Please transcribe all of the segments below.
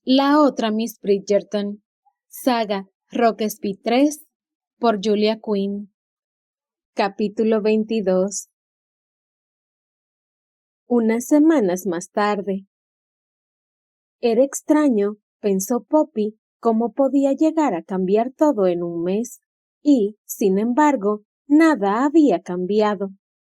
La otra Miss Bridgerton. Saga Rockesby 3 por Julia Quinn. Capítulo 22. Unas semanas más tarde. Era extraño, pensó Poppy, cómo podía llegar a cambiar todo en un mes. Y, sin embargo, nada había cambiado.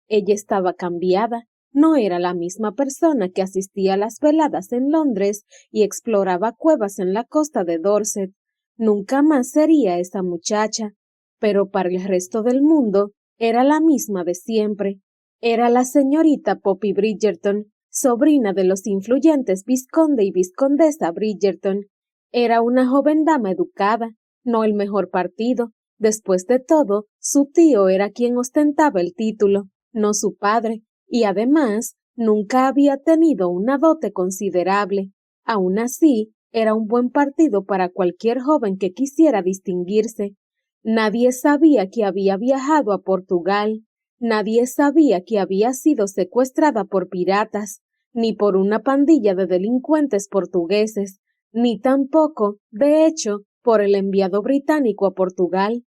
Ella estaba cambiada. No era la misma persona que asistía a las veladas en Londres y exploraba cuevas en la costa de Dorset. Nunca más sería esa muchacha. Pero para el resto del mundo, era la misma de siempre. Era la señorita Poppy Bridgerton, sobrina de los influyentes vizconde y vizcondesa Bridgerton. Era una joven dama educada, no el mejor partido. Después de todo, su tío era quien ostentaba el título, no su padre, y además nunca había tenido una dote considerable. Aun así, era un buen partido para cualquier joven que quisiera distinguirse. Nadie sabía que había viajado a Portugal. Nadie sabía que había sido secuestrada por piratas, ni por una pandilla de delincuentes portugueses, ni tampoco, de hecho, por el enviado británico a Portugal.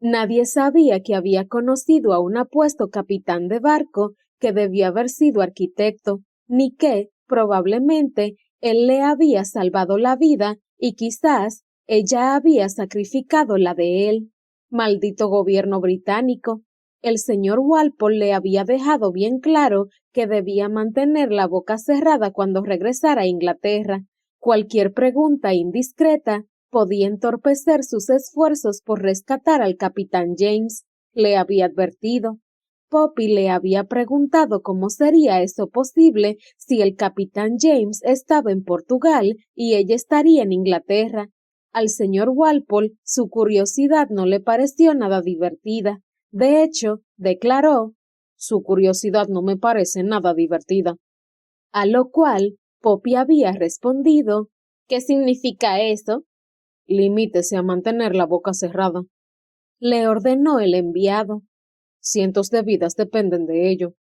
Nadie sabía que había conocido a un apuesto capitán de barco que debía haber sido arquitecto, ni que, probablemente, él le había salvado la vida y quizás ella había sacrificado la de él. Maldito gobierno británico. El señor Walpole le había dejado bien claro que debía mantener la boca cerrada cuando regresara a Inglaterra. Cualquier pregunta indiscreta podía entorpecer sus esfuerzos por rescatar al capitán James, le había advertido. Poppy le había preguntado cómo sería eso posible si el capitán James estaba en Portugal y ella estaría en Inglaterra. Al señor Walpole su curiosidad no le pareció nada divertida. De hecho, declaró, «Su curiosidad no me parece nada divertida». A lo cual Poppy había respondido, «¿Qué significa eso?» «Limítese a mantener la boca cerrada», le ordenó el enviado. «Cientos de vidas dependen de ello».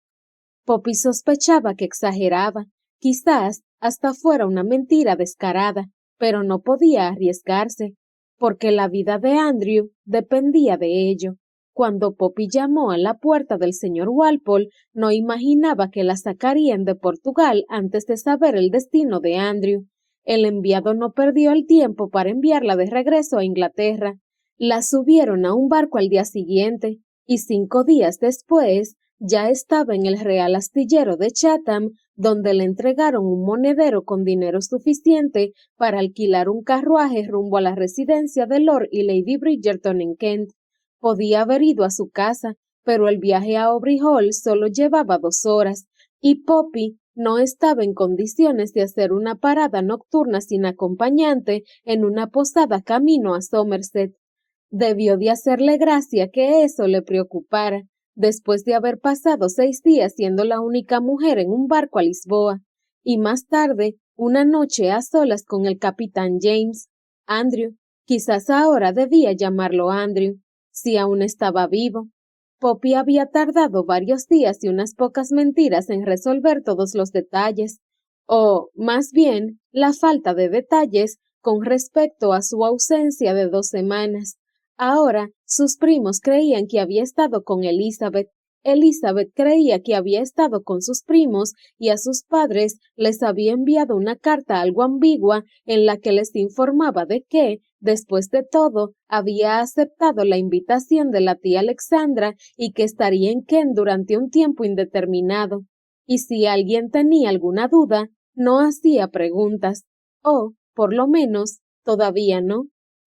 Poppy sospechaba que exageraba, quizás hasta fuera una mentira descarada, pero no podía arriesgarse, porque la vida de Andrew dependía de ello. Cuando Poppy llamó a la puerta del señor Walpole, no imaginaba que la sacarían de Portugal antes de saber el destino de Andrew. El enviado no perdió el tiempo para enviarla de regreso a Inglaterra. La subieron a un barco al día siguiente, y 5 días después ya estaba en el Real Astillero de Chatham, donde le entregaron un monedero con dinero suficiente para alquilar un carruaje rumbo a la residencia de Lord y Lady Bridgerton en Kent. Podía haber ido a su casa, pero el viaje a Aubrey Hall solo llevaba 2 horas, y Poppy no estaba en condiciones de hacer una parada nocturna sin acompañante en una posada camino a Somerset. Debió de hacerle gracia que eso le preocupara, después de haber pasado 6 días siendo la única mujer en un barco a Lisboa, y más tarde, una noche a solas con el capitán James. Andrew, quizás ahora debía llamarlo Andrew, si aún estaba vivo. Poppy había tardado varios días y unas pocas mentiras en resolver todos los detalles, o, más bien, la falta de detalles con respecto a su ausencia de 2 semanas. Ahora, sus primos creían que había estado con Elizabeth. Elizabeth creía que había estado con sus primos y a sus padres les había enviado una carta algo ambigua en la que les informaba de que, después de todo, había aceptado la invitación de la tía Alexandra y que estaría en Kent durante un tiempo indeterminado. Y si alguien tenía alguna duda, no hacía preguntas, o, por lo menos, todavía no.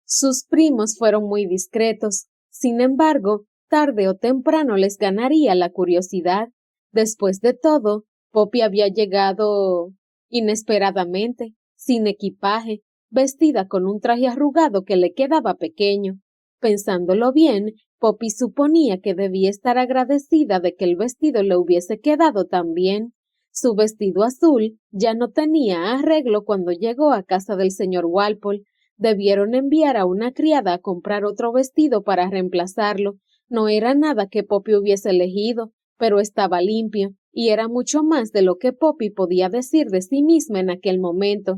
Sus primos fueron muy discretos. Sin embargo, tarde o temprano les ganaría la curiosidad. Después de todo, Poppy había llegado inesperadamente, sin equipaje, vestida con un traje arrugado que le quedaba pequeño. Pensándolo bien, Poppy suponía que debía estar agradecida de que el vestido le hubiese quedado tan bien. Su vestido azul ya no tenía arreglo cuando llegó a casa del señor Walpole. Debieron enviar a una criada a comprar otro vestido para reemplazarlo. No era nada que Poppy hubiese elegido, pero estaba limpio, y era mucho más de lo que Poppy podía decir de sí misma en aquel momento.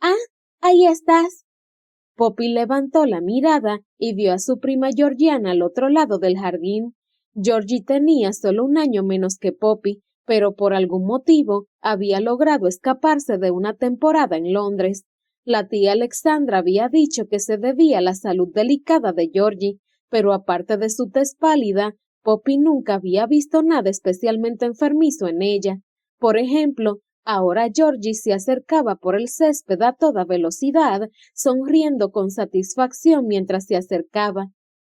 «Ah, Ahí estás. Poppy levantó la mirada y vio a su prima Georgiana al otro lado del jardín. Georgie tenía solo un año menos que Poppy, pero por algún motivo había logrado escaparse de una temporada en Londres. La tía Alexandra había dicho que se debía a la salud delicada de Georgie, pero aparte de su tez pálida, Poppy nunca había visto nada especialmente enfermizo en ella. Por ejemplo, ahora Georgie se acercaba por el césped a toda velocidad, sonriendo con satisfacción mientras se acercaba.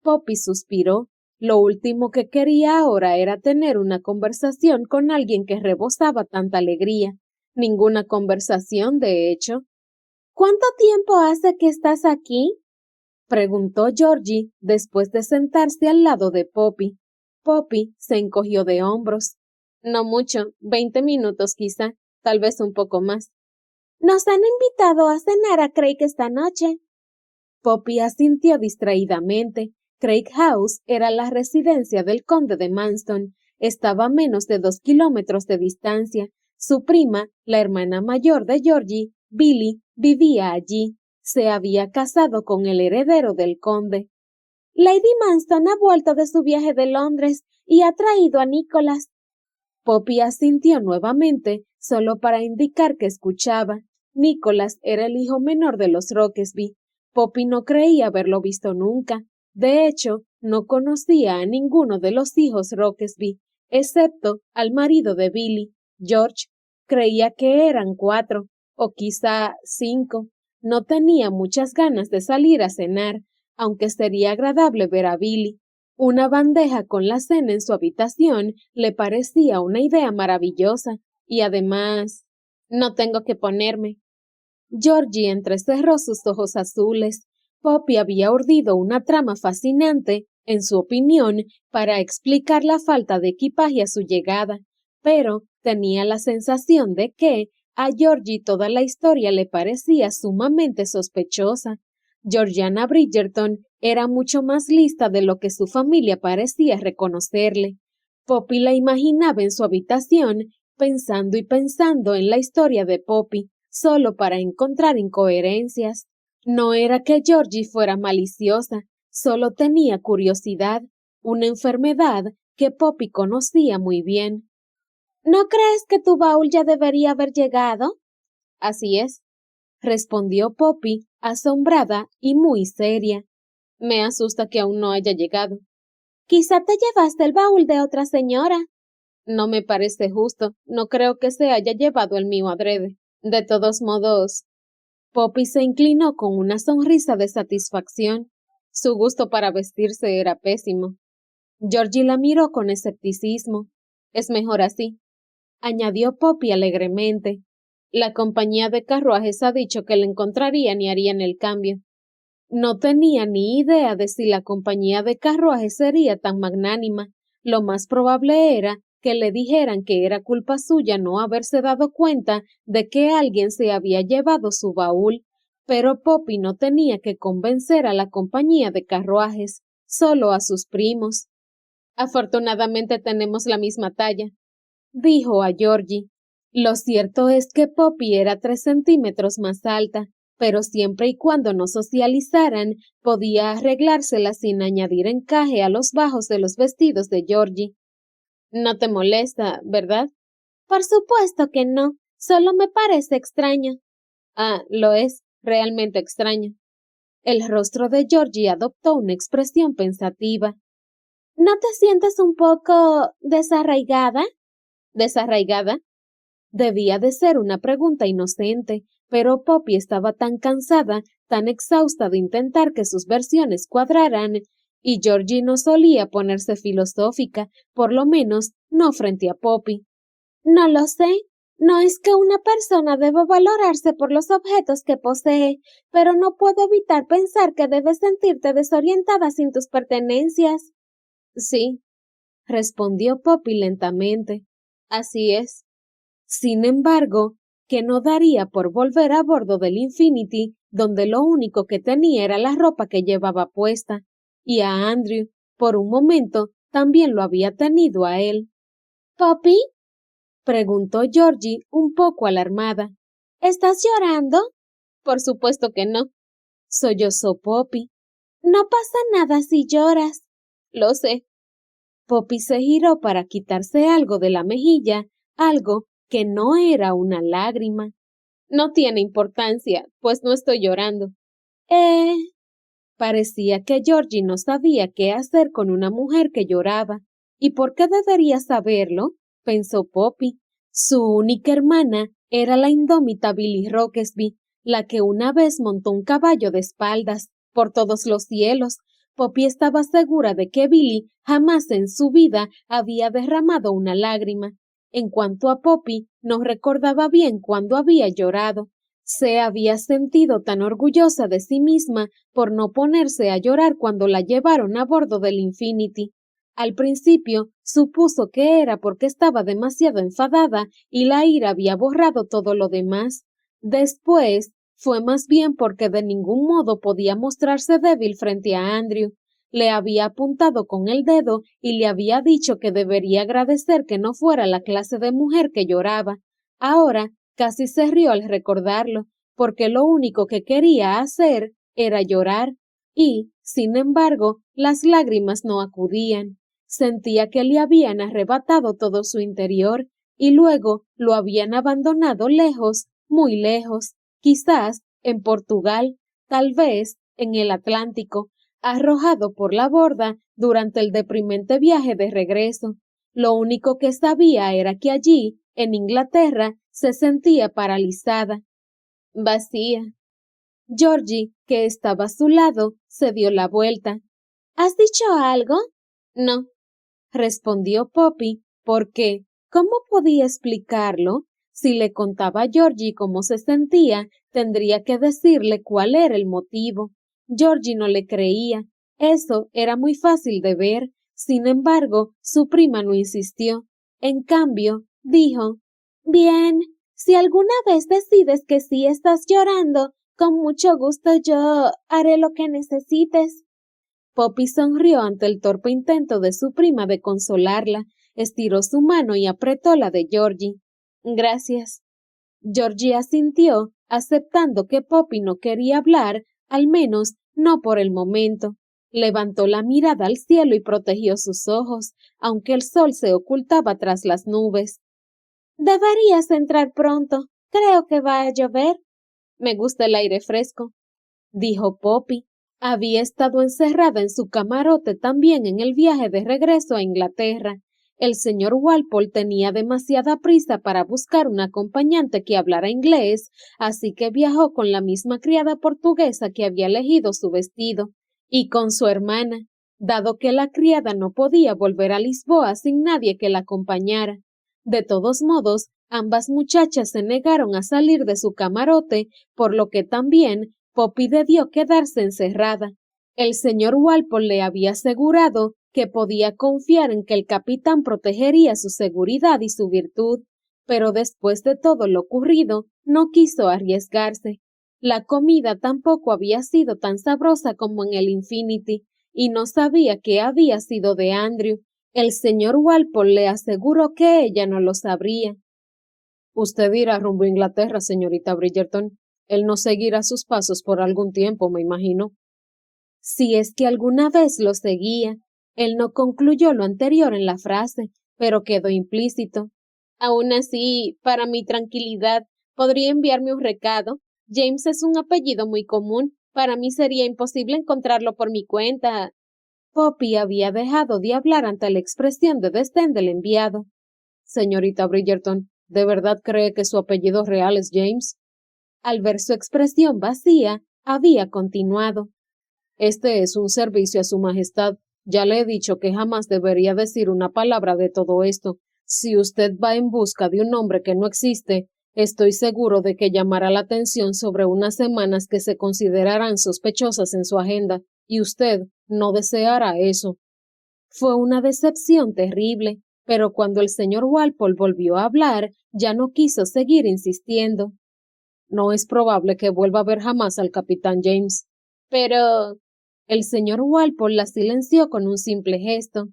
Poppy suspiró. Lo último que quería ahora era tener una conversación con alguien que rebosaba tanta alegría. Ninguna conversación, de hecho. ¿Cuánto tiempo hace que estás aquí? Preguntó Georgie después de sentarse al lado de Poppy. Poppy se encogió de hombros. No mucho, 20 minutos quizá, tal vez un poco más. Nos han invitado a cenar a Craig esta noche. Poppy asintió distraídamente. Craig House era la residencia del conde de Manston. Estaba a menos de 2 kilómetros de distancia. Su prima, la hermana mayor de Georgie, Billy, vivía allí. Se había casado con el heredero del conde. Lady Manston ha vuelto de su viaje de Londres y ha traído a Nicholas. Poppy asintió nuevamente, solo para indicar que escuchaba. Nicholas era el hijo menor de los Rockesby. Poppy no creía haberlo visto nunca. De hecho, no conocía a ninguno de los hijos Rockesby, excepto al marido de Billy, George. Creía que eran 4, o quizá 5. No tenía muchas ganas de salir a cenar, aunque sería agradable ver a Billy. Una bandeja con la cena en su habitación le parecía una idea maravillosa, y además, no tengo que ponerme. Georgie entrecerró sus ojos azules. Poppy había urdido una trama fascinante, en su opinión, para explicar la falta de equipaje a su llegada, pero tenía la sensación de que a Georgie toda la historia le parecía sumamente sospechosa. Georgiana Bridgerton era mucho más lista de lo que su familia parecía reconocerle. Poppy la imaginaba en su habitación, pensando y pensando en la historia de Poppy, solo para encontrar incoherencias. No era que Georgie fuera maliciosa, solo tenía curiosidad, una enfermedad que Poppy conocía muy bien. ¿No crees que tu baúl ya debería haber llegado? Así es, respondió Poppy, asombrada y muy seria. Me asusta que aún no haya llegado. Quizá te llevaste el baúl de otra señora. No me parece justo, no creo que se haya llevado el mío adrede. De todos modos, Poppy se inclinó con una sonrisa de satisfacción. Su gusto para vestirse era pésimo. Georgie la miró con escepticismo. Es mejor así, añadió Poppy alegremente. La compañía de carruajes ha dicho que la encontrarían y harían el cambio. No tenía ni idea de si la compañía de carruajes sería tan magnánima. Lo más probable era que le dijeran que era culpa suya no haberse dado cuenta de que alguien se había llevado su baúl, pero Poppy no tenía que convencer a la compañía de carruajes, solo a sus primos. Afortunadamente tenemos la misma talla, dijo a Georgie. Lo cierto es que Poppy era 3 centímetros más alta, pero siempre y cuando no socializaran, podía arreglársela sin añadir encaje a los bajos de los vestidos de Georgie. No te molesta, ¿verdad? Por supuesto que no, solo me parece extraño. Ah, lo es, realmente extraño. El rostro de Georgie adoptó una expresión pensativa. ¿No te sientes un poco desarraigada? ¿Desarraigada? Debía de ser una pregunta inocente, pero Poppy estaba tan cansada, tan exhausta de intentar que sus versiones cuadraran, y Georgie no solía ponerse filosófica, por lo menos no frente a Poppy. No lo sé. No es que una persona deba valorarse por los objetos que posee, pero no puedo evitar pensar que debes sentirte desorientada sin tus pertenencias. Sí, respondió Poppy lentamente. Así es. Sin embargo, que no daría por volver a bordo del Infinity, donde lo único que tenía era la ropa que llevaba puesta, y a Andrew, por un momento, también lo había tenido a él. ¿Poppy? Preguntó Georgie un poco alarmada. ¿Estás llorando? Por supuesto que no, sollozó Poppy. No pasa nada si lloras. Lo sé. Poppy se giró para quitarse algo de la mejilla, algo que no era una lágrima. No tiene importancia, pues no estoy llorando. Eh. Parecía que Georgie no sabía qué hacer con una mujer que lloraba. ¿Y por qué debería saberlo? Pensó Poppy. Su única hermana era la indómita Billy Rockesby, la que una vez montó un caballo de espaldas por todos los cielos. Poppy estaba segura de que Billy jamás en su vida había derramado una lágrima. En cuanto a Poppy, no recordaba bien cuándo había llorado. Se había sentido tan orgullosa de sí misma por no ponerse a llorar cuando la llevaron a bordo del Infinity. Al principio supuso que era porque estaba demasiado enfadada y la ira había borrado todo lo demás. Después fue más bien porque de ningún modo podía mostrarse débil frente a Andrew. Le había apuntado con el dedo y le había dicho que debería agradecer que no fuera la clase de mujer que lloraba. Ahora casi se rió al recordarlo, porque lo único que quería hacer era llorar, y, sin embargo, las lágrimas no acudían. Sentía que le habían arrebatado todo su interior, y luego lo habían abandonado lejos, muy lejos, quizás en Portugal, tal vez en el Atlántico, arrojado por la borda durante el deprimente viaje de regreso. Lo único que sabía era que allí, en Inglaterra, se sentía paralizada, vacía. Georgie, que estaba a su lado, se dio la vuelta. ¿Has dicho algo? No, respondió Poppy, porque, ¿cómo podía explicarlo? Si le contaba a Georgie cómo se sentía, tendría que decirle cuál era el motivo. Georgie no le creía. Eso era muy fácil de ver. Sin embargo, su prima no insistió. En cambio, dijo, Bien, si alguna vez decides que sí estás llorando, con mucho gusto yo haré lo que necesites. Poppy sonrió ante el torpe intento de su prima de consolarla, estiró su mano y apretó la de Georgie. Gracias. Georgie asintió, aceptando que Poppy no quería hablar, al menos no por el momento. Levantó la mirada al cielo y protegió sus ojos, aunque el sol se ocultaba tras las nubes. Deberías entrar pronto. Creo que va a llover. Me gusta el aire fresco, dijo Poppy. Había estado encerrada en su camarote también en el viaje de regreso a Inglaterra. El señor Walpole tenía demasiada prisa para buscar un acompañante que hablara inglés, así que viajó con la misma criada portuguesa que había elegido su vestido, y con su hermana, dado que la criada no podía volver a Lisboa sin nadie que la acompañara. De todos modos, ambas muchachas se negaron a salir de su camarote, por lo que también Poppy debió quedarse encerrada. El señor Walpole le había asegurado que podía confiar en que el capitán protegería su seguridad y su virtud, pero después de todo lo ocurrido, no quiso arriesgarse. La comida tampoco había sido tan sabrosa como en el Infinity, y no sabía qué había sido de Andrew. El señor Walpole le aseguró que ella no lo sabría. Usted irá rumbo a Inglaterra, señorita Bridgerton. Él no seguirá sus pasos por algún tiempo, me imagino. Si es que alguna vez lo seguía. Él no concluyó lo anterior en la frase, pero quedó implícito. Aún así, para mi tranquilidad, podría enviarme un recado. James es un apellido muy común. Para mí sería imposible encontrarlo por mi cuenta. Poppy había dejado de hablar ante la expresión de desdén del enviado. Señorita Bridgerton, ¿de verdad cree que su apellido real es James? Al ver su expresión vacía, había continuado. Este es un servicio a su majestad. Ya le he dicho que jamás debería decir una palabra de todo esto. Si usted va en busca de un hombre que no existe, estoy seguro de que llamará la atención sobre unas semanas que se considerarán sospechosas en su agenda, y usted no deseará eso. Fue una decepción terrible, pero cuando el señor Walpole volvió a hablar, ya no quiso seguir insistiendo. No es probable que vuelva a ver jamás al capitán James. Pero el señor Walpole la silenció con un simple gesto.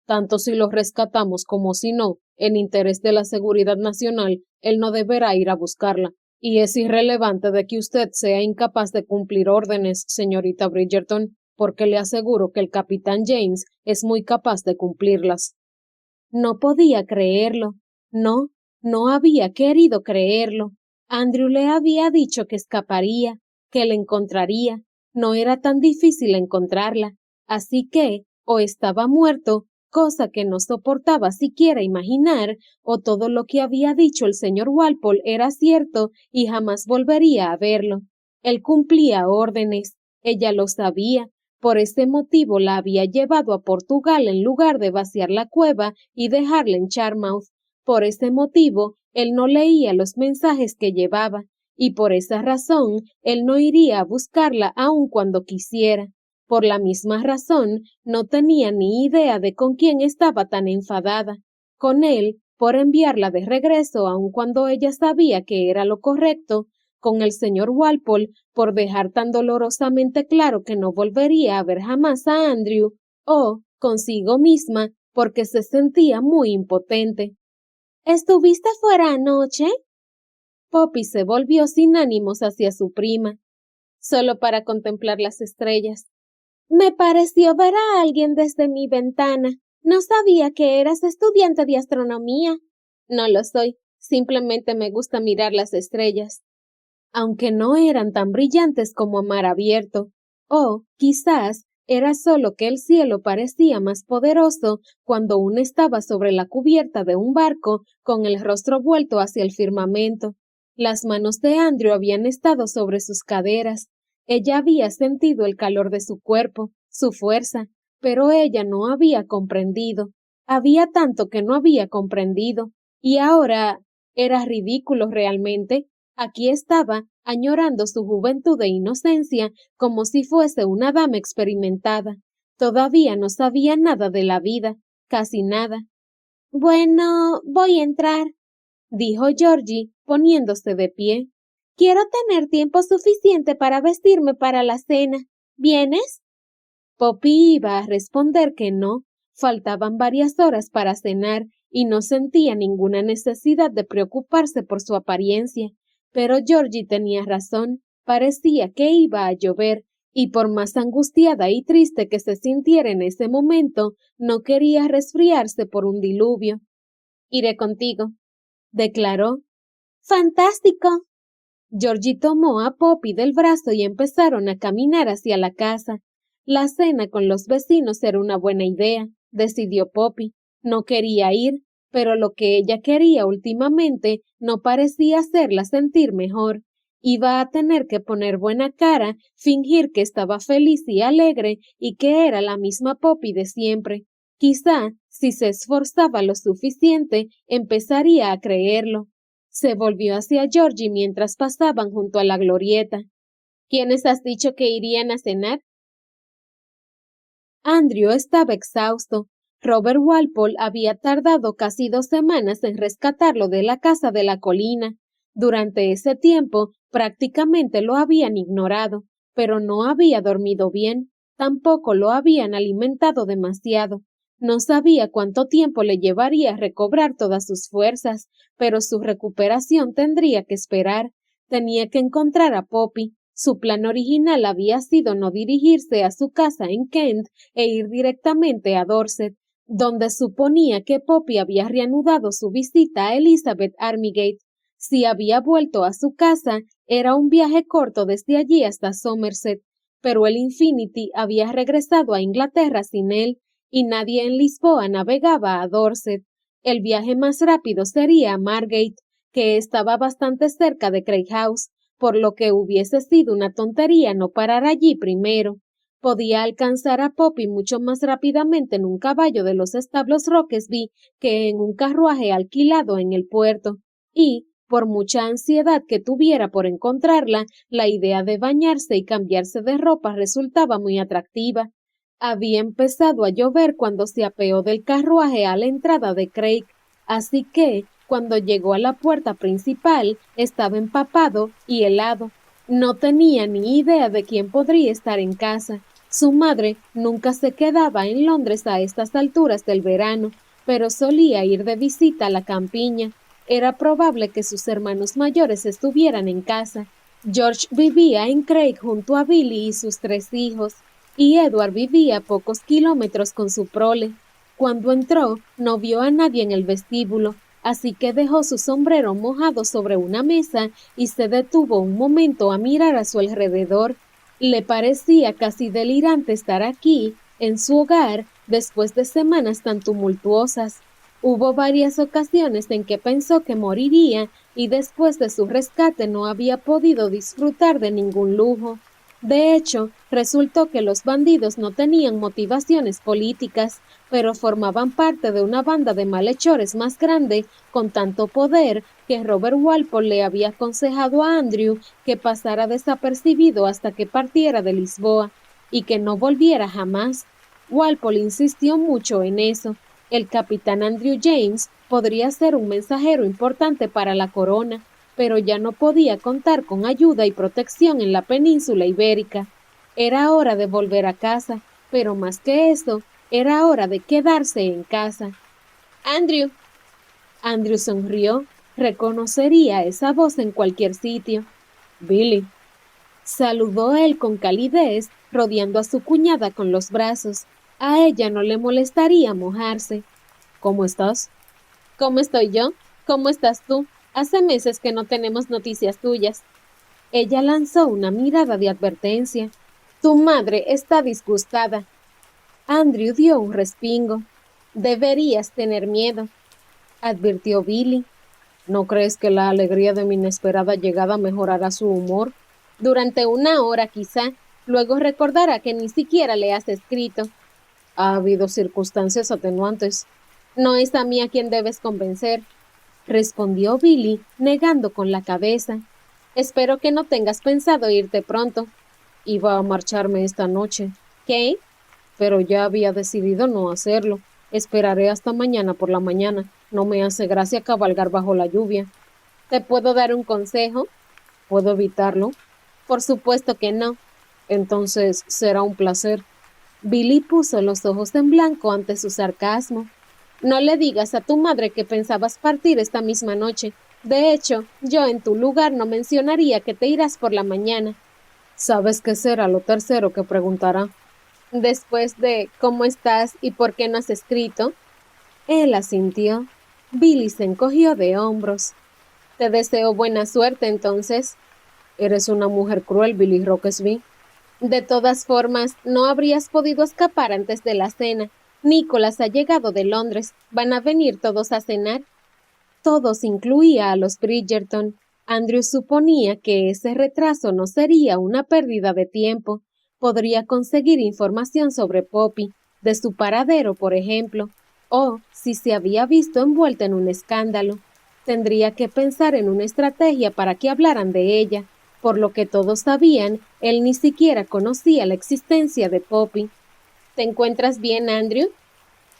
Tanto si lo rescatamos como si no, en interés de la seguridad nacional, él no deberá ir a buscarla, Y es irrelevante de que usted sea incapaz de cumplir órdenes, señorita Bridgerton, porque le aseguro que el capitán James es muy capaz de cumplirlas. No podía creerlo. No, no había querido creerlo. Andrew le había dicho que escaparía, que la encontraría. No era tan difícil encontrarla. Así que, o estaba muerto, cosa que no soportaba siquiera imaginar, o todo lo que había dicho el señor Walpole era cierto y jamás volvería a verlo. Él cumplía órdenes, ella lo sabía, por ese motivo la había llevado a Portugal en lugar de vaciar la cueva y dejarla en Charmouth. Por ese motivo, él no leía los mensajes que llevaba, y por esa razón, él no iría a buscarla aun cuando quisiera. Por la misma razón, no tenía ni idea de con quién estaba tan enfadada. Con él, por enviarla de regreso aun cuando ella sabía que era lo correcto, con el señor Walpole por dejar tan dolorosamente claro que no volvería a ver jamás a Andrew, o consigo misma porque se sentía muy impotente. ¿Estuviste fuera anoche? Poppy se volvió sin ánimos hacia su prima, solo para contemplar las estrellas. Me pareció ver a alguien desde mi ventana. No sabía que eras estudiante de astronomía. No lo soy, simplemente me gusta mirar las estrellas. Aunque no eran tan brillantes como a mar abierto, o quizás era solo que el cielo parecía más poderoso cuando uno estaba sobre la cubierta de un barco con el rostro vuelto hacia el firmamento. Las manos de Andrew habían estado sobre sus caderas. Ella había sentido el calor de su cuerpo, su fuerza, pero ella no había comprendido. Había tanto que no había comprendido, y ahora era ridículo realmente. Aquí estaba, añorando su juventud e inocencia como si fuese una dama experimentada. Todavía no sabía nada de la vida, casi nada. Bueno, voy a entrar, dijo Georgie, poniéndose de pie. Quiero tener tiempo suficiente para vestirme para la cena. ¿Vienes? Poppy iba a responder que no. Faltaban varias horas para cenar y no sentía ninguna necesidad de preocuparse por su apariencia. Pero Georgie tenía razón, parecía que iba a llover, y por más angustiada y triste que se sintiera en ese momento, no quería resfriarse por un diluvio. Iré contigo, declaró. ¡Fantástico! Georgie tomó a Poppy del brazo y empezaron a caminar hacia la casa. La cena con los vecinos era una buena idea, decidió Poppy. No quería ir, pero lo que ella quería últimamente no parecía hacerla sentir mejor. Iba a tener que poner buena cara, fingir que estaba feliz y alegre y que era la misma Poppy de siempre. Quizá, si se esforzaba lo suficiente, empezaría a creerlo. Se volvió hacia Georgie mientras pasaban junto a la glorieta. ¿Quiénes has dicho que irían a cenar? Andrew estaba exhausto. Robert Walpole había tardado casi 2 semanas en rescatarlo de la casa de la colina. Durante ese tiempo, prácticamente lo habían ignorado, pero no había dormido bien. Tampoco lo habían alimentado demasiado. No sabía cuánto tiempo le llevaría a recobrar todas sus fuerzas, pero su recuperación tendría que esperar. Tenía que encontrar a Poppy. Su plan original había sido no dirigirse a su casa en Kent e ir directamente a Dorset, donde suponía que Poppy había reanudado su visita a Elizabeth Armigate. Si había vuelto a su casa, era un viaje corto desde allí hasta Somerset, pero el Infinity había regresado a Inglaterra sin él, y nadie en Lisboa navegaba a Dorset. El viaje más rápido sería a Margate, que estaba bastante cerca de Craig House, por lo que hubiese sido una tontería no parar allí primero. Podía alcanzar a Poppy mucho más rápidamente en un caballo de los establos Rockesby que en un carruaje alquilado en el puerto, y, por mucha ansiedad que tuviera por encontrarla, la idea de bañarse y cambiarse de ropa resultaba muy atractiva. Había empezado a llover cuando se apeó del carruaje a la entrada de Craig, así que, cuando llegó a la puerta principal, estaba empapado y helado. No tenía ni idea de quién podría estar en casa. Su madre nunca se quedaba en Londres a estas alturas del verano, pero solía ir de visita a la campiña. Era probable que sus hermanos mayores estuvieran en casa. George vivía en Craig junto a Billy y sus 3 hijos, y Edward vivía a pocos kilómetros con su prole. Cuando entró, no vio a nadie en el vestíbulo, así que dejó su sombrero mojado sobre una mesa y se detuvo un momento a mirar a su alrededor. Le parecía casi delirante estar aquí, en su hogar, después de semanas tan tumultuosas. Hubo varias ocasiones en que pensó que moriría y después de su rescate no había podido disfrutar de ningún lujo. De hecho, resultó que los bandidos no tenían motivaciones políticas, pero formaban parte de una banda de malhechores más grande, con tanto poder, que Robert Walpole le había aconsejado a Andrew que pasara desapercibido hasta que partiera de Lisboa, y que no volviera jamás. Walpole insistió mucho en eso. El capitán Andrew James podría ser un mensajero importante para la corona, pero ya no podía contar con ayuda y protección en la península ibérica. Era hora de volver a casa, pero más que eso, era hora de quedarse en casa. Andrew. Andrew sonrió. Reconocería esa voz en cualquier sitio. Billy. Saludó él con calidez, rodeando a su cuñada con los brazos. A ella no le molestaría mojarse. ¿Cómo estás? ¿Cómo estoy yo? ¿Cómo estás tú? Hace meses que no tenemos noticias tuyas. Ella lanzó una mirada de advertencia. Tu madre está disgustada. Andrew dio un respingo. Deberías tener miedo, advirtió Billy. ¿No crees que la alegría de mi inesperada llegada mejorará su humor? Durante una hora quizá, luego recordará que ni siquiera le has escrito. Ha habido circunstancias atenuantes. No es a mí a quien debes convencer, respondió Billy, negando con la cabeza. Espero que no tengas pensado irte pronto. Iba a marcharme esta noche. ¿Qué? Pero ya había decidido no hacerlo. Esperaré hasta mañana por la mañana. No me hace gracia cabalgar bajo la lluvia. ¿Te puedo dar un consejo? ¿Puedo evitarlo? Por supuesto que no. Entonces será un placer. Billy puso los ojos en blanco ante su sarcasmo. No le digas a tu madre que pensabas partir esta misma noche. De hecho, yo en tu lugar no mencionaría que te irás por la mañana. Sabes que será lo tercero que preguntará. Después de ¿cómo estás y por qué no has escrito? Él asintió. Billy se encogió de hombros. Te deseo buena suerte, entonces. Eres una mujer cruel, Billy Rockesby. De todas formas, no habrías podido escapar antes de la cena. Nicholas ha llegado de Londres. ¿Van a venir todos a cenar? Todos incluía a los Bridgerton. Andrew suponía que ese retraso no sería una pérdida de tiempo. Podría conseguir información sobre Poppy, de su paradero, por ejemplo, o si se había visto envuelta en un escándalo. Tendría que pensar en una estrategia para que hablaran de ella. Por lo que todos sabían, él ni siquiera conocía la existencia de Poppy. ¿Te encuentras bien, Andrew?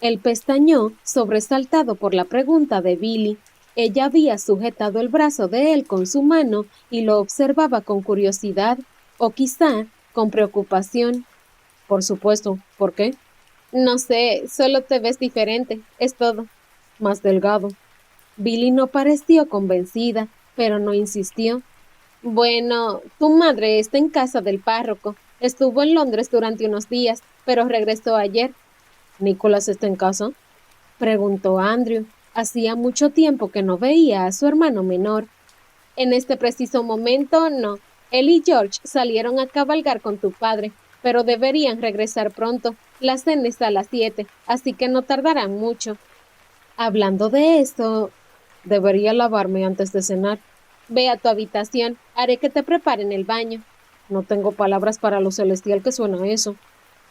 Él pestañeó, sobresaltado por la pregunta de Billy. Ella había sujetado el brazo de él con su mano y lo observaba con curiosidad, o quizá con preocupación. Por supuesto. ¿Por qué? No sé, solo te ves diferente, es todo. Más delgado. Billy no pareció convencida, pero no insistió. Bueno, tu madre está en casa del párroco. Estuvo en Londres durante unos días, pero regresó ayer. ¿Nicholas está en casa? Preguntó Andrew. Hacía mucho tiempo que no veía a su hermano menor. En este preciso momento, no. Él y George salieron a cabalgar con tu padre, pero deberían regresar pronto. La cena es a las 7, así que no tardarán mucho. Hablando de eso, debería lavarme antes de cenar. Ve a tu habitación, haré que te preparen el baño. No tengo palabras para lo celestial que suena eso.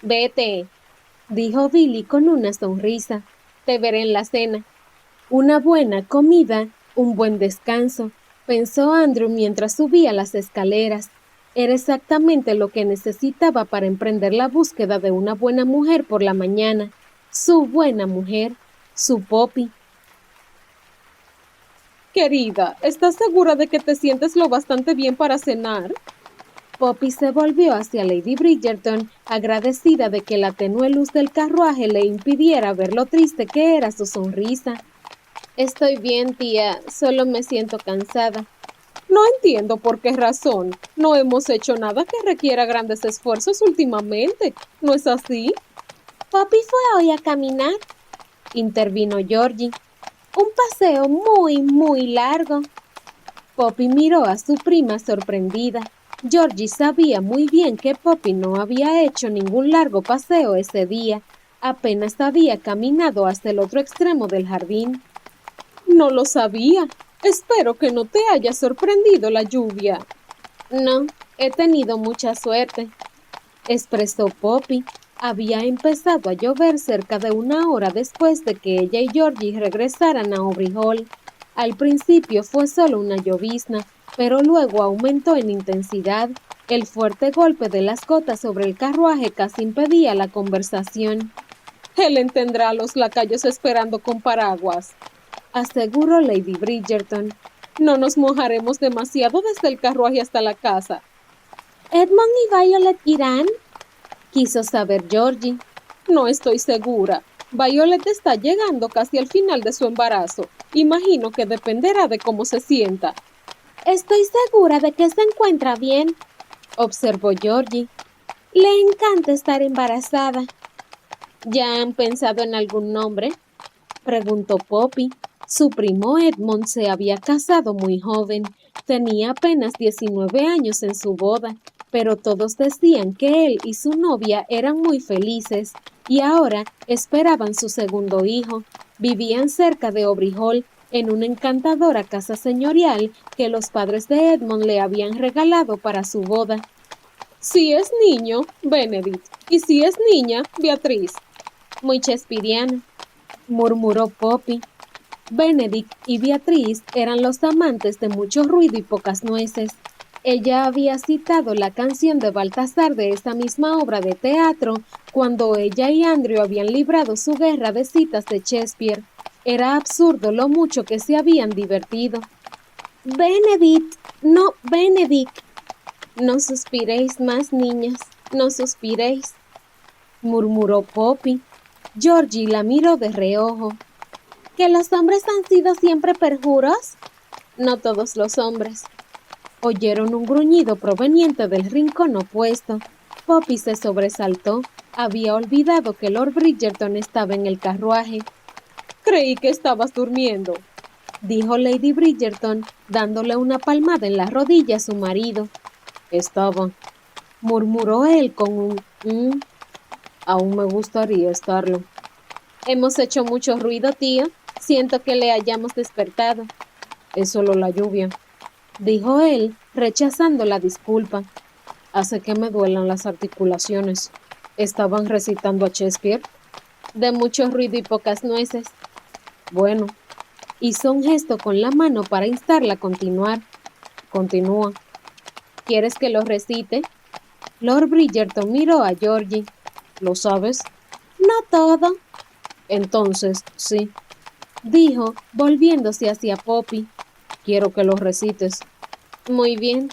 Vete, dijo Billy con una sonrisa. Te veré en la cena. Una buena comida, un buen descanso, pensó Andrew mientras subía las escaleras. Era exactamente lo que necesitaba para emprender la búsqueda de una buena mujer por la mañana. Su buena mujer, su Poppy. Querida, ¿estás segura de que te sientes lo bastante bien para cenar? Poppy se volvió hacia Lady Bridgerton, agradecida de que la tenue luz del carruaje le impidiera ver lo triste que era su sonrisa. Estoy bien, tía, solo me siento cansada. No entiendo por qué razón. No hemos hecho nada que requiera grandes esfuerzos últimamente. ¿No es así? Papi fue hoy a caminar, intervino Georgie. Un paseo muy, muy largo. Poppy miró a su prima sorprendida. Georgie sabía muy bien que Poppy no había hecho ningún largo paseo ese día. Apenas había caminado hasta el otro extremo del jardín. No lo sabía. Espero que no te haya sorprendido la lluvia. No, he tenido mucha suerte, expresó Poppy. Había empezado a llover cerca de una hora después de que ella y Georgie regresaran a Aubrey Hall. Al principio fue solo una llovizna, pero luego aumentó en intensidad. El fuerte golpe de las gotas sobre el carruaje casi impedía la conversación. Helen tendrá a los lacayos esperando con paraguas, aseguró Lady Bridgerton. No nos mojaremos demasiado desde el carruaje hasta la casa. ¿Edmond y Violet irán? Quiso saber Georgie. No estoy segura. Violet está llegando casi al final de su embarazo. Imagino que dependerá de cómo se sienta. Estoy segura de que se encuentra bien, observó Georgie. Le encanta estar embarazada. ¿Ya han pensado en algún nombre? Preguntó Poppy. Su primo Edmond se había casado muy joven. Tenía apenas 19 años en su boda, pero todos decían que él y su novia eran muy felices y ahora esperaban su segundo hijo. Vivían cerca de Aubrey Hall, en una encantadora casa señorial que los padres de Edmond le habían regalado para su boda. Si es niño, Benedict, y si es niña, Beatriz. Muy chespiriana, murmuró Poppy. Benedict y Beatriz eran los amantes de mucho ruido y pocas nueces. Ella había citado la canción de Baltasar de esta misma obra de teatro cuando ella y Andrew habían librado su guerra de citas de Shakespeare. Era absurdo lo mucho que se habían divertido. Benedict, no, Benedict. No suspiréis más, niñas, no suspiréis, murmuró Poppy. Georgie la miró de reojo. ¿Que los hombres han sido siempre perjuros? No todos los hombres. Oyeron un gruñido proveniente del rincón opuesto. Poppy se sobresaltó. Había olvidado que Lord Bridgerton estaba en el carruaje. Creí que estabas durmiendo, dijo Lady Bridgerton, dándole una palmada en la rodilla a su marido. Estaba, murmuró él con un aún me gustaría estarlo. Hemos hecho mucho ruido, tío. Siento que le hayamos despertado. Es solo la lluvia, dijo él, rechazando la disculpa. Hace que me duelan las articulaciones. ¿Estaban recitando a Shakespeare? De mucho ruido y pocas nueces. Bueno. Hizo un gesto con la mano para instarla a continuar. Continúa. ¿Quieres que lo recite? Lord Bridgerton miró a Georgie. ¿Lo sabes? No todo. Entonces, sí, dijo, volviéndose hacia Poppy. Quiero que lo recites. Muy bien.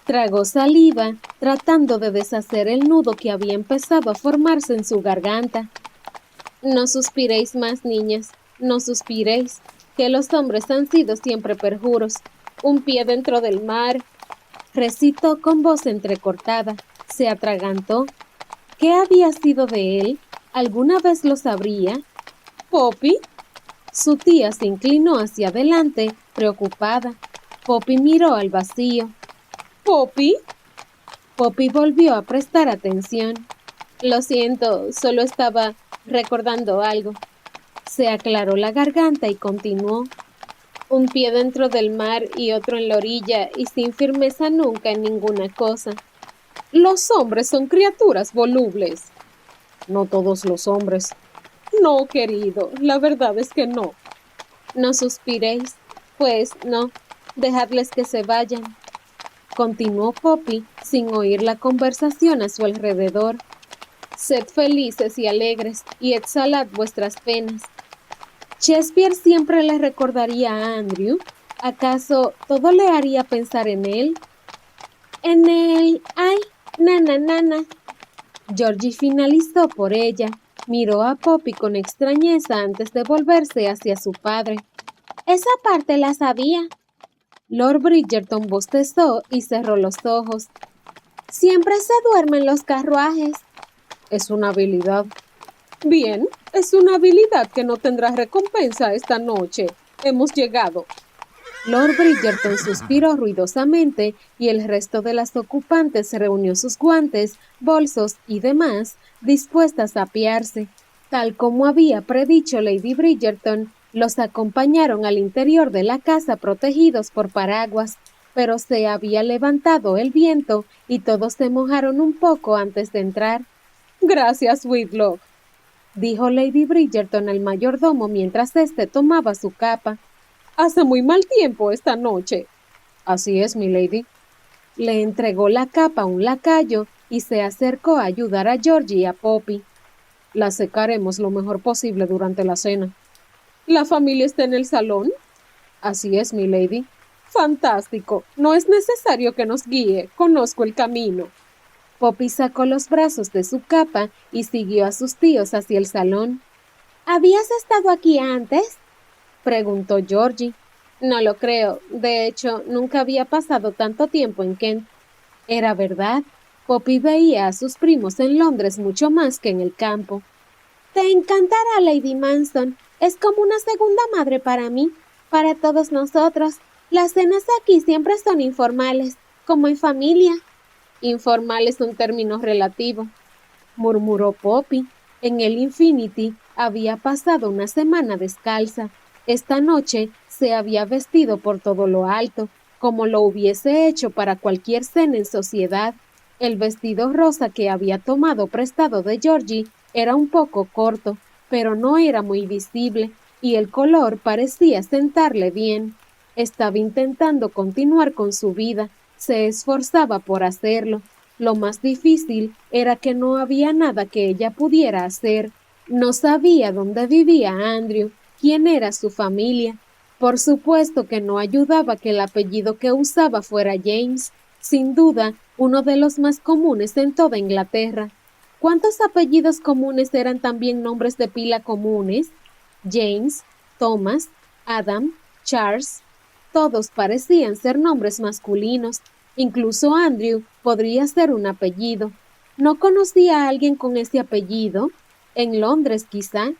Tragó saliva, tratando de deshacer el nudo que había empezado a formarse en su garganta. No suspiréis más, niñas, no suspiréis, que los hombres han sido siempre perjuros. Un pie dentro del mar. Recitó con voz entrecortada. Se atragantó. ¿Qué había sido de él? ¿Alguna vez lo sabría? ¿Poppy? Su tía se inclinó hacia adelante, preocupada. Poppy miró al vacío. ¿Poppy? Poppy volvió a prestar atención. Lo siento, solo estaba recordando algo. Se aclaró la garganta y continuó. Un pie dentro del mar y otro en la orilla y sin firmeza nunca en ninguna cosa. Los hombres son criaturas volubles. No todos los hombres. No, querido, la verdad es que no. No suspiréis. Pues no, dejadles que se vayan. Continuó Poppy sin oír la conversación a su alrededor. Sed felices y alegres y exhalad vuestras penas. ¿Shakespeare siempre le recordaría a Andrew? ¿Acaso todo le haría pensar en él? En él. ¡Ay! Nana, nana. Georgie finalizó por ella. Miró a Poppy con extrañeza antes de volverse hacia su padre. Esa parte la sabía. Lord Bridgerton bostezó y cerró los ojos. Siempre se duerme en los carruajes. Es una habilidad. Bien, es una habilidad que no tendrá recompensa esta noche. Hemos llegado. Lord Bridgerton suspiró ruidosamente y el resto de las ocupantes reunió sus guantes, bolsos y demás, dispuestas a apearse. Tal como había predicho Lady Bridgerton, los acompañaron al interior de la casa protegidos por paraguas, pero se había levantado el viento y todos se mojaron un poco antes de entrar. Gracias, Whitlock, dijo Lady Bridgerton al mayordomo mientras éste tomaba su capa. Hace muy mal tiempo esta noche. Así es, milady. Le entregó la capa a un lacayo y se acercó a ayudar a Georgie y a Poppy. La secaremos lo mejor posible durante la cena. ¿La familia está en el salón? Así es, milady. Fantástico. No es necesario que nos guíe. Conozco el camino. Poppy sacó los brazos de su capa y siguió a sus tíos hacia el salón. ¿Habías estado aquí antes? Preguntó Georgie. No lo creo. De hecho, nunca había pasado tanto tiempo en Kent. Era verdad. Poppy veía a sus primos en Londres mucho más que en el campo. Te encantará, Lady Manson. Es como una segunda madre para mí, para todos nosotros. Las cenas aquí siempre son informales, como en familia. Informal es un término relativo, murmuró Poppy. En el Infinity había pasado una semana descalza. Esta noche se había vestido por todo lo alto, como lo hubiese hecho para cualquier cena en sociedad. El vestido rosa que había tomado prestado de Georgie era un poco corto, pero no era muy visible, y el color parecía sentarle bien. Estaba intentando continuar con su vida, se esforzaba por hacerlo. Lo más difícil era que no había nada que ella pudiera hacer. No sabía dónde vivía Andrew, quién era su familia. Por supuesto que no ayudaba que el apellido que usaba fuera James, sin duda uno de los más comunes en toda Inglaterra. ¿Cuántos apellidos comunes eran también nombres de pila comunes? James, Thomas, Adam, Charles. Todos parecían ser nombres masculinos. Incluso Andrew podría ser un apellido. ¿No conocía a alguien con ese apellido? En Londres, quizá.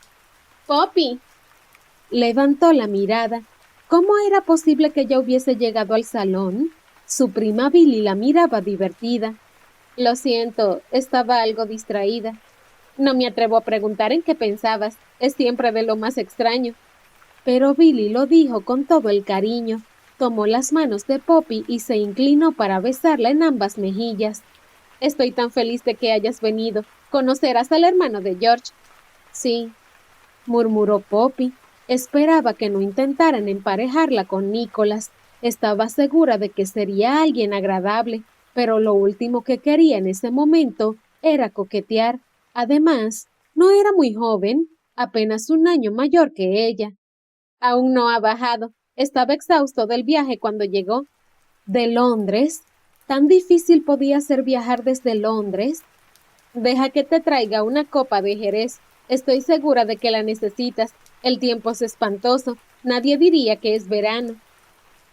Poppy. Levantó la mirada. ¿Cómo era posible que ya hubiese llegado al salón? Su prima Billy la miraba divertida. Lo siento, estaba algo distraída. No me atrevo a preguntar en qué pensabas. Es siempre de lo más extraño. Pero Billy lo dijo con todo el cariño. Tomó las manos de Poppy y se inclinó para besarla en ambas mejillas. Estoy tan feliz de que hayas venido. ¿Conocerás al hermano de George? Sí, murmuró Poppy. Esperaba que no intentaran emparejarla con Nicholas. Estaba segura de que sería alguien agradable, pero lo último que quería en ese momento era coquetear. Además, no era muy joven, apenas un año mayor que ella. Aún no ha bajado. Estaba exhausto del viaje cuando llegó. ¿De Londres? ¿Tan difícil podía ser viajar desde Londres? Deja que te traiga una copa de Jerez. Estoy segura de que la necesitas. El tiempo es espantoso. Nadie diría que es verano.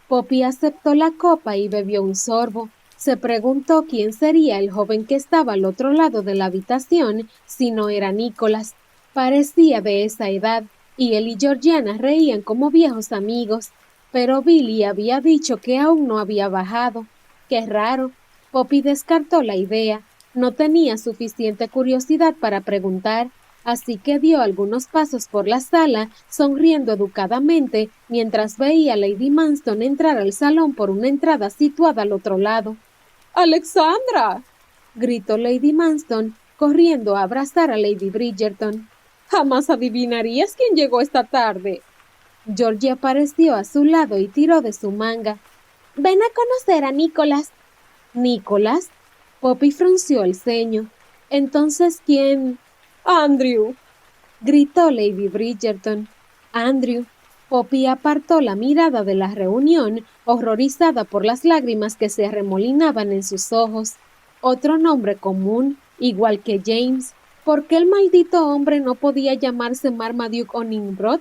Poppy aceptó la copa y bebió un sorbo. Se preguntó quién sería el joven que estaba al otro lado de la habitación si no era Nicholas. Parecía de esa edad, y él y Georgiana reían como viejos amigos. Pero Billy había dicho que aún no había bajado. ¡Qué raro! Poppy descartó la idea. No tenía suficiente curiosidad para preguntar, así que dio algunos pasos por la sala, sonriendo educadamente, mientras veía a Lady Manston entrar al salón por una entrada situada al otro lado. ¡Alexandra! Gritó Lady Manston, corriendo a abrazar a Lady Bridgerton. Jamás adivinarías quién llegó esta tarde. Georgie apareció a su lado y tiró de su manga. Ven a conocer a Nicholas. ¿Nicholas? Poppy frunció el ceño. Entonces, ¿quién? Andrew. Gritó Lady Bridgerton. Andrew. Poppy apartó la mirada de la reunión, horrorizada por las lágrimas que se arremolinaban en sus ojos. Otro nombre común, igual que James. ¿Por qué el maldito hombre no podía llamarse Marmaduke o Nimrod?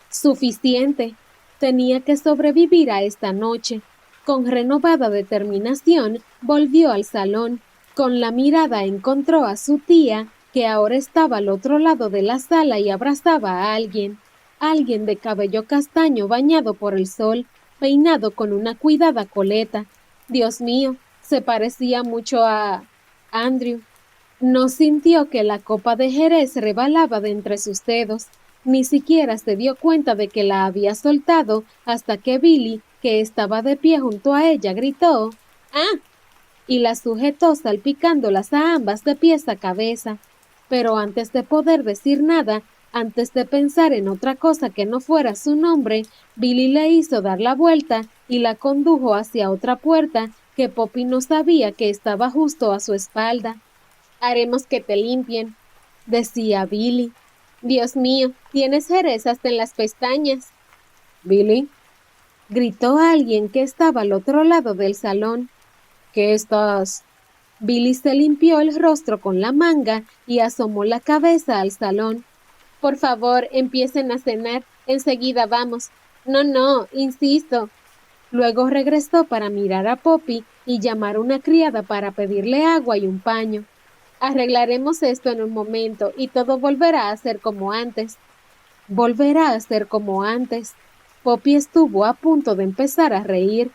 Suficiente. Tenía que sobrevivir a esta noche. Con renovada determinación, volvió al salón. Con la mirada encontró a su tía, que ahora estaba al otro lado de la sala y abrazaba a alguien de cabello castaño bañado por el sol, peinado con una cuidada coleta. Dios mío, se parecía mucho a Andrew. No sintió que la copa de Jerez rebalaba de entre sus dedos, ni siquiera se dio cuenta de que la había soltado hasta que Billy, que estaba de pie junto a ella, gritó «¡Ah!» y la sujetó salpicándolas a ambas de pies a cabeza. Pero antes de poder decir nada, antes de pensar en otra cosa que no fuera su nombre, Billy le hizo dar la vuelta y la condujo hacia otra puerta que Poppy no sabía que estaba justo a su espalda. «Haremos que te limpien», decía Billy. «Dios mío, tienes Jerez hasta en las pestañas». «Billy», gritó alguien que estaba al otro lado del salón. «¿Qué estás?» Billy se limpió el rostro con la manga y asomó la cabeza al salón. «Por favor, empiecen a cenar. Enseguida vamos». «No, insisto». Luego regresó para mirar a Poppy y llamar a una criada para pedirle agua y un paño. «Arreglaremos esto en un momento y todo volverá a ser como antes». Volverá a ser como antes. Poppy estuvo a punto de empezar a reír,